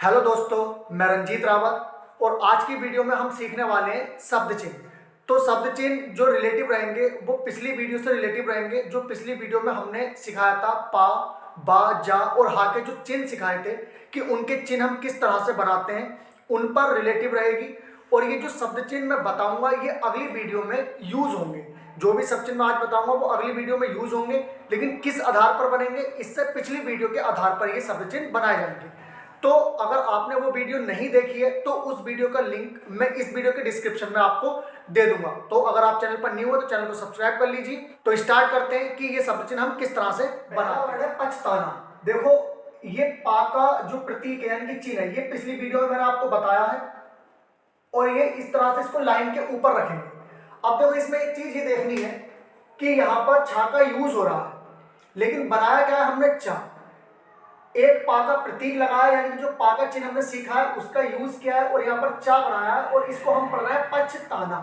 Hello दोस्तों, मैं रंजीत रावत और आज की वीडियो में हम सीखने वाले हैं शब्द चिन्ह। तो शब्द चिन्ह जो रिलेटिव रहेंगे वो पिछली वीडियो से रिलेटिव रहेंगे। जो पिछली वीडियो में हमने सिखाया था पा, बा, जा और हा के जो चिन्ह सिखाए थे कि उनके चिन्ह हम किस तरह से बनाते हैं, उन पर रिलेटिव रहेगी। और ये जो शब्द चिन्ह मैं बताऊंगा ये अगली वीडियो में यूज होंगे। जो भी शब्द चिन्ह मैं आज बताऊंगा वो अगली वीडियो में यूज होंगे, लेकिन किस आधार पर बनेंगे, इससे पिछली वीडियो के आधार पर ये शब्द चिन्ह बनाए जाएंगे। तो अगर आपने वो वीडियो नहीं देखी है तो उस वीडियो का लिंक मैं इस वीडियो के डिस्क्रिप्शन में आपको दे दूंगा। तो अगर आप चैनल पर न्यू हो तो चैनल को सब्सक्राइब कर लीजिए। तो स्टार्ट करते हैं कि ये शब्द चिन्ह हम किस तरह से बनाते हैं। पछताना, देखो ये पा का जो प्रतीक है यानी कि चिन्ह है, ये पिछली वीडियो में मैंने आपको बताया है और ये इस तरह से इसको लाइन के ऊपर रखेंगे। अब देखो इसमें एक चीज ये देखनी है कि यहाँ पर छा का यूज हो रहा है, लेकिन बनाया क्या है हमने चा। एक पा का प्रतीक लगाया यानी कि जो पा का चिन्ह हमने सीखा है उसका यूज किया है और यहाँ पर चा बनाया है और इसको हम पढ़ रहे हैं पछताना।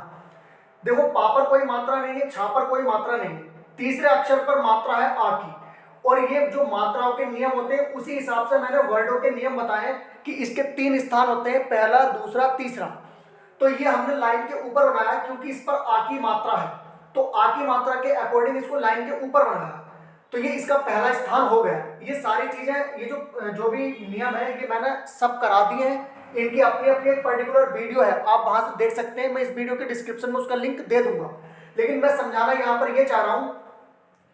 देखो पा पर कोई मात्रा नहीं है, छा पर कोई मात्रा नहीं है, तीसरे अक्षर पर मात्रा है आ की। और ये जो मात्राओं के नियम होते हैं उसी हिसाब से मैंने वर्डों के नियम बताए कि इसके 3 स्थान होते हैं, पहला, दूसरा, तीसरा। तो ये हमने लाइन के ऊपर बनाया क्योंकि इस पर आ की मात्रा है, तो आ की मात्रा के अकॉर्डिंग इसको लाइन के ऊपर बनाया। तो ये इसका पहला स्थान हो गया। ये सारी चीजें, ये जो भी नियम है ये मैंने सब करा दिए हैं। इनकी अपनी अपनी एक पर्टिकुलर वीडियो है, आप वहां से देख सकते हैं। मैं इस वीडियो के डिस्क्रिप्शन में उसका लिंक दे दूंगा। लेकिन मैं समझाना यहाँ पर ये चाह रहा हूं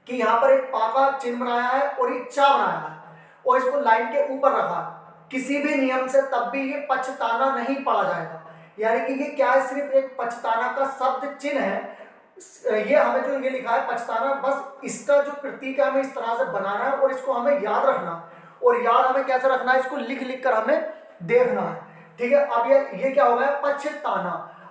कि यहाँ पर एक पा का चिन्ह बनाया है और ये चा बनाया है और इसको लाइन के ऊपर रखा है। किसी भी नियम से तब भी ये पछताना नहीं पढ़ा जाएगा, यानी कि ये क्या है, सिर्फ एक पछताना का शब्द चिन्ह है। ये हमें जो ये लिखा है पछताना, बस इसका जो प्रतीक है हमें इस तरह से बनाना है और इसको हमें याद रखना है। और याद हमें कैसे रखना है, इसको लिख लिख कर हमें देखना है। ठीक है, अब ये क्या हो गया, पछताना।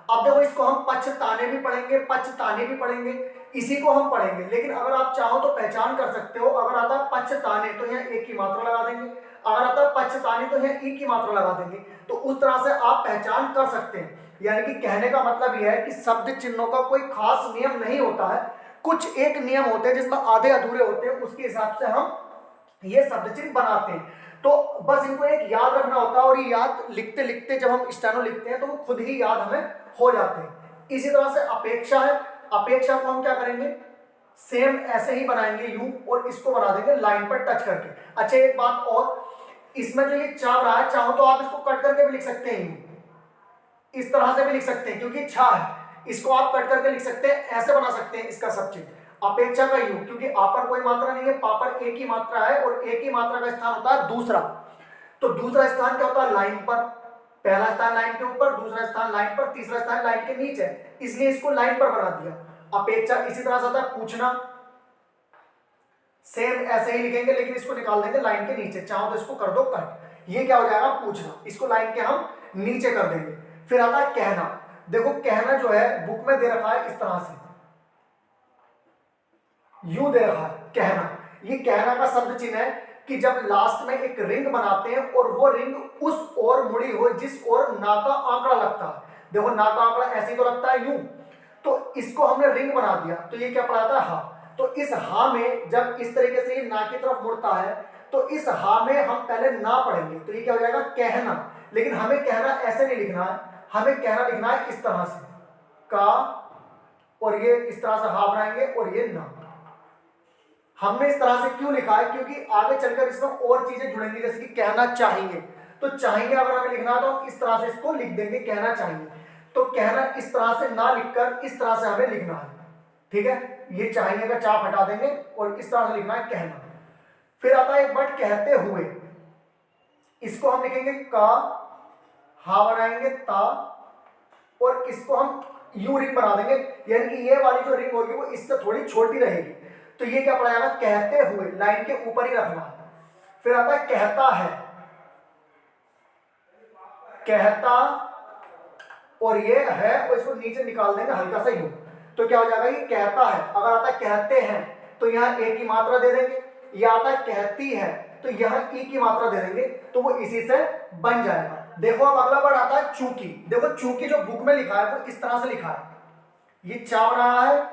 अब देखो इसको हम पछताने भी पढ़ेंगे, पछताने भी पढ़ेंगे, इसी को हम पढ़ेंगे। लेकिन अगर आप चाहो तो पहचान कर सकते हो, अगर आता है पछताने तो यहाँ एक की मात्रा लगा देंगे, अगर आता है पछताने तो यहाँ ई की मात्रा लगा देंगे। तो उस तरह से आप पहचान कर सकते हैं। यानी कि कहने का मतलब यह है कि शब्द चिन्हों का कोई खास नियम नहीं होता है, कुछ एक नियम होते हैं जिसमें आधे अधूरे होते हैं, उसके हिसाब से हम ये शब्द चिन्ह बनाते हैं। तो बस इनको एक याद रखना होता है और ये याद लिखते लिखते जब हम स्टेनो लिखते हैं तो वो खुद ही याद हमें हो जाते हैं। इसी तरह से अपेक्षा है, अपेक्षा को हम क्या करेंगे, सेम ऐसे ही बनाएंगे यूं और इसको बना देंगे लाइन पर टच करके। अच्छा एक बात और, इसमें जो ये चा रहा है, चाहो तो आप इसको कट करके भी लिख सकते हैं, इस तरह से भी लिख सकते हैं क्योंकि छा है, इसको आप कट करके लिख सकते हैं, ऐसे बना सकते हैं इसका सब चिन्ह। अपेक्षा का यू, क्योंकि आ पर कोई मात्रा नहीं है, पा पर एक ही मात्रा है और एक ही मात्रा का स्थान होता है दूसरा। तो दूसरा स्थान क्या होता है, लाइन पर। पहला स्थान लाइन के ऊपर, दूसरा स्थान लाइन पर, तीसरा स्थान लाइन के नीचे, इसलिए इसको लाइन पर बना दिया। अपेक्षा इसी तरह से आता है पूछना, सेम ऐसे ही लिखेंगे लेकिन इसको निकाल देंगे लाइन के नीचे, चाहो तो इसको कर दो कट, ये क्या हो जाएगा पूछना, इसको लाइन के हम नीचे कर देंगे। फिर आता है कहना। देखो कहना जो है बुक में दे रखा है इस तरह से, यू दे रखा है कहना। ये कहना का शब्द चिन्ह है कि जब लास्ट में एक रिंग बनाते हैं और वो रिंग उस ओर मुड़ी हो जिस ओर ना का आंकड़ा लगता है। देखो ना का आंकड़ा ऐसे तो लगता है यूं, तो इसको हमने रिंग बना दिया, तो ये क्या पढ़ाता है, हा। तो इस हा में जब इस तरीके से ये ना की तरफ मुड़ता है तो इस हा में हम पहले ना पढ़ेंगे, तो ये क्या हो जाएगा कहना। लेकिन हमें कहना ऐसे नहीं लिखना है, हमें कहना लिखना है इस तरह से, का और ये इस तरह से हा बनाएंगे और ये ना। हमने इस तरह से क्यों लिखा है, क्योंकि आगे चलकर इसमें और चीजें जुड़ेंगी, जैसे कि कहना चाहेंगे। तो चाहेंगे अगर हमें लिखना तो हम इस तरह से इसको लिख देंगे, कहना चाहेंगे। तो कहना इस तरह से ना लिखकर इस तरह से हमें लिखना है। ठीक है, ये चाहेंगे का चाप हटा देंगे और इस तरह से लिखना है कहना। फिर आता है एक वर्ड कहते हुए, इसको हम लिखेंगे का, हा बनाएंगे ता और इसको हम यू रिंग बना देंगे, यानी कि ये वाली जो रिंग होगी वो इससे थोड़ी छोटी रहेगी। तो ये क्या पड़ा जाएगा, कहते हुए, लाइन के ऊपर ही रखना। फिर आता है कहता है, कहता और ये है और इसको नीचे निकाल देंगे हल्का सा यू, तो क्या हो जाएगा, ये कहता है। अगर आता है कहते हैं तो यहाँ एक की मात्रा दे देंगे, या आता है कहती है तो यहाँ ई की मात्रा दे देंगे, तो वो इसी से बन जाएगा। देखो अब अगला वर्ड आता है चूंकि। देखो चूंकि जो बुक में लिखा है वो इस तरह से लिखा है, ये चा रहा है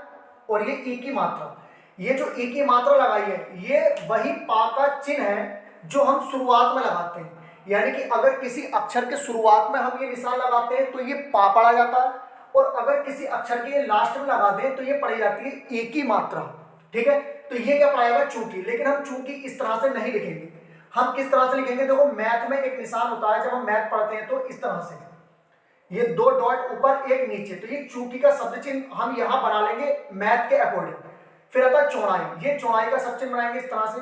और ये ई की मात्रा, ये जो ई की मात्रा लगाई है ये वही पा का चिन्ह है जो हम शुरुआत में लगाते हैं। यानी कि अगर किसी अक्षर के शुरुआत में हम ये निशान लगाते हैं तो ये पा पढ़ा जाता है, और अगर किसी अक्षर के लास्ट में लगा दें तो ये पढ़ी जाती है एक ही मात्रा। ठीक है, तो ये क्या पढ़ाएगा, चूंकि। लेकिन हम चूंकि इस तरह से नहीं लिखेंगे, हम किस तरह से लिखेंगे, देखो मैथ में एक निशान होता है जब हम मैथ पढ़ते हैं तो इस तरह से, ये 2 डॉट ऊपर एक नीचे, तो ये चूंकि का शब्द चिन्ह हम यहां बना लेंगे मैथ के अकॉर्डिंग। फिर आता है चौड़ाई, ये चौड़ाई का शब्द चिन्ह बनाएंगे इस तरह से,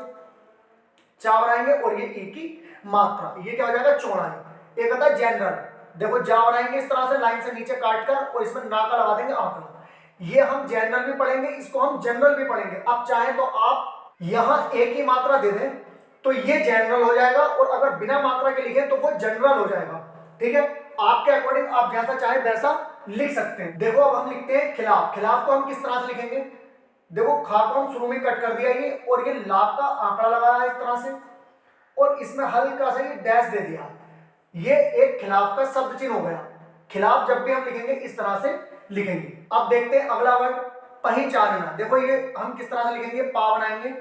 चा बनाएंगे और ये एक ही मात्रा, ये क्या हो जाएगा, चौड़ाई। एक आता है जनरल, देखो जा बनाएंगे इस तरह से लाइन से नीचे काट कर और इसमें ना का लगा देंगे आंकड़ा, ये हम जनरल भी पढ़ेंगे, इसको हम जनरल भी पढ़ेंगे। अब चाहे तो आप यहां एक ही मात्रा दे दें तो ये जनरल हो जाएगा, और अगर बिना मात्रा के लिखें तो वो जनरल हो जाएगा। ठीक है, आपके अकॉर्डिंग आप जैसा चाहे वैसा लिख सकते हैं। देखो अब हम लिखते हैं खिलाफ, खिलाफ को हम किस तरह से लिखेंगे, देखो खा को हम शुरू में कट कर दिया ये, और ये ला का आंकड़ा लगाया इस तरह से, और इसमें हल्का सा ये डैश दे दिया, ये एक खिलाफ का शब्द चिन्ह हो गया। खिलाफ जब भी हम लिखेंगे इस तरह से लिखेंगे। अब देखते हैं अगला वर्ड पहचानना। देखो ये हम किस तरह से लिखेंगे, पा बनाएंगे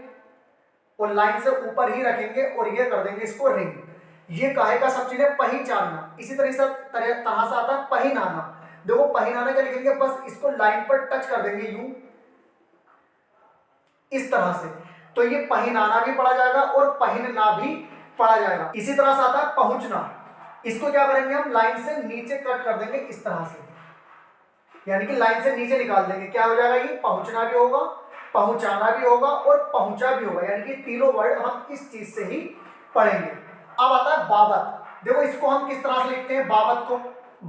और लाइन से ऊपर ही रखेंगे और ये कर देंगे इसको रिंग, ये काहे का शब्द चिन्ह है, पहचानना। इसी तरह से आता है पहिनाना। देखो पहिनाना क्या लिखेंगे, बस इसको लाइन पर टच कर देंगे यूं इस तरह से, तो ये पहिनाना भी पढ़ा जाएगा और पहिनना भी पढ़ा जाएगा। इसी तरह से आता है पहुंचना, इसको क्या करेंगे हम लाइन से नीचे कट कर देंगे इस तरह से, यानी कि लाइन से नीचे निकाल देंगे, क्या हो जाएगा, ये पहुंचना भी होगा, पहुंचाना भी होगा और पहुंचा भी होगा, यानी कि तीनों वर्ड हम इस चीज से ही पढ़ेंगे। अब आता है बाबत। देखो इसको हम किस तरह से लिखते हैं, बाबत को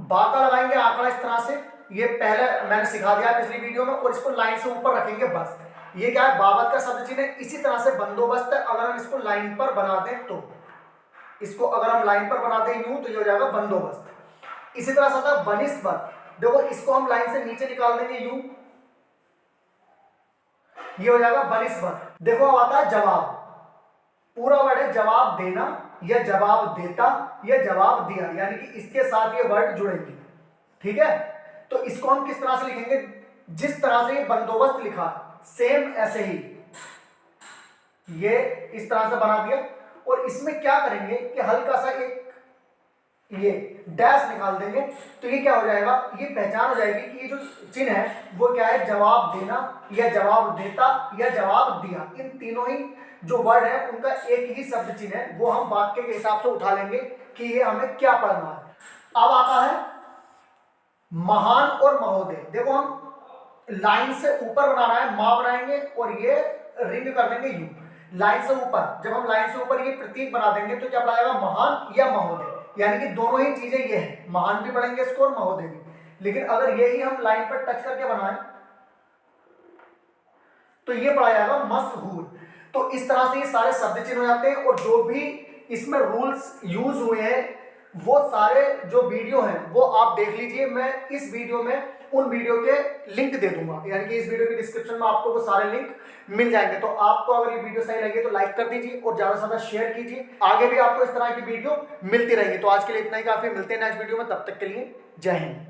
बा का लगाएंगे आंकड़ा इस तरह से, ये पहले मैंने सिखा दिया पिछली वीडियो में, और इसको लाइन से ऊपर रखेंगे बस, ये क्या है, बाबत का शब्द चिन्ह है। इसी तरह से बंदोबस्त है, अगर हम इसको लाइन पर बना दें तो, इसको अगर हम लाइन पर बना दें यूं तो ये हो जाएगा बंदोबस्त। इसी तरह से आता है बनिस्बत। देखो इसको हम लाइन से नीचे निकाल देंगे यूं, ये हो जाएगा बनिस्बत। देखो अब आता है जवाब, पूरा वर्ड है जवाब देना या जवाब देता या जवाब दिया, यानी कि इसके साथ ये वर्ड जुड़ेंगे। ठीक है, तो इसको हम किस तरह से लिखेंगे, जिस तरह से ये बंदोबस्त लिखा सेम ऐसे ही ये इस तरह से बना दिया, और इसमें क्या करेंगे कि हल्का सा एक ये डैश निकाल देंगे, तो ये क्या हो जाएगा, ये पहचान हो जाएगी कि ये जो चिन्ह है वो क्या है, जवाब देना या जवाब देता या जवाब दिया। इन तीनों ही जो वर्ड है उनका एक ही शब्द चिन्ह है, वो हम वाक्य के हिसाब से उठा लेंगे कि ये हमें क्या पढ़ना है। अब आता है महान और महोदय। देखो हम लाइन से ऊपर बनाना है, मां बनाएंगे और ये रिंग कर देंगे यू, लाइन से ऊपर। जब हम लाइन से ऊपर ये प्रतीक बना देंगे तो क्या पढ़ाएगा, महान या महोदय, यानी कि दोनों ही चीजें ये है, महान भी पढ़ेंगे इसको और महोदय भी। लेकिन अगर यही हम लाइन पर टच करके बनाएं तो ये पढ़ा जाएगा मशहूर। तो इस तरह से ये सारे शब्द चिन्ह हो जाते हैं, और जो भी इसमें रूल्स यूज हुए हैं वो सारे जो वीडियो हैं वो आप देख लीजिए। मैं इस वीडियो में उन वीडियो के लिंक दे दूंगा, यानी कि इस वीडियो के डिस्क्रिप्शन में आपको वो सारे लिंक मिल जाएंगे। तो आपको अगर ये वीडियो सही लगे तो लाइक कर दीजिए और ज्यादा से ज्यादा शेयर कीजिए, आगे भी आपको इस तरह की वीडियो मिलती रहेगी। तो आज के लिए इतना ही काफी, मिलते हैं नेक्स्ट वीडियो में, तब तक के लिए जय हिंद।